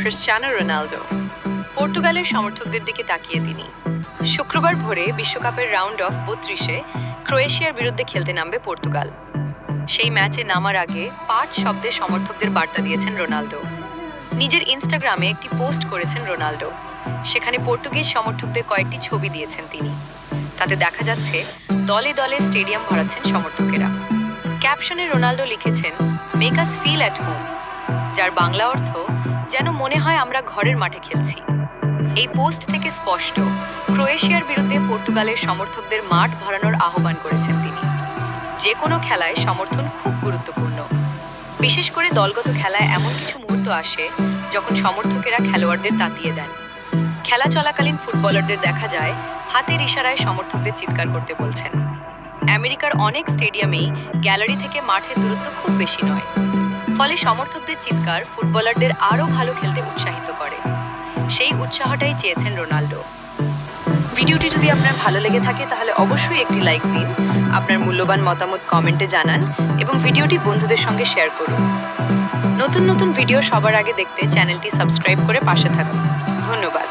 Cristiano Ronaldo. পর্তুগালের সমর্থকদের দিকে তাকিয়ে তিনি। শুক্রবার ভোরে বিশ্বকাপের রাউন্ড অফ 32-এ ক্রোয়েশিয়ার বিরুদ্ধে খেলতে নামবে পর্তুগাল। সেই ম্যাচে নামার আগে পাঠ শব্দে সমর্থকদের বার্তা দিয়েছেন রোনাল্ডো। নিজের ইনস্টাগ্রামে একটি পোস্ট করেছেন রোনাল্ডো। সেখানে পর্তুগিজ সমর্থকদের কয়েকটি ছবি দিয়েছেন তিনি। তাতে দেখা যাচ্ছে দলে দলে স্টেডিয়াম ভরাচ্ছেন সমর্থকেরা। ক্যাপশনে রোনাল্ডো লিখেছেন, make us feel at home, যার বাংলা অর্থ যেন মনে হয় আমরা ঘরের মাঠে খেলছি। এই পোস্ট থেকে স্পষ্ট, ক্রোয়েশিয়ার বিরুদ্ধে পর্তুগালের সমর্থকদের মাঠ ভরানোর আহ্বান করেছেন তিনি। যে কোনো খেলায় সমর্থন খুব গুরুত্বপূর্ণ। বিশেষ করে দলগত খেলায় এমন কিছু মুহূর্ত আসে যখন সমর্থকেরা খেলোয়াড়দের তাতিয়ে দেন। খেলা চলাকালীন ফুটবলারদের দেখা যায় হাতের ইশারায় সমর্থকদের চিৎকার করতে বলছেন। আমেরিকার অনেক স্টেডিয়ামেই গ্যালারি থেকে মাঠের দূরত্ব খুব বেশি নয়, ফলে সমর্থকদের চিৎকার ফুটবলারদের আরও ভালো খেলতে উৎসাহিত করে। সেই উৎসাহটাই চেয়েছেন রোনাল্ডো। ভিডিওটি যদি আপনার ভালো লেগে থাকে তাহলে অবশ্যই একটি লাইক দিন, আপনার মূল্যবান মতামত কমেন্টে জানান এবং ভিডিওটি বন্ধুদের সঙ্গে শেয়ার করুন। নতুন নতুন ভিডিও সবার আগে দেখতে চ্যানেলটি সাবস্ক্রাইব করে পাশে থাকুন। ধন্যবাদ।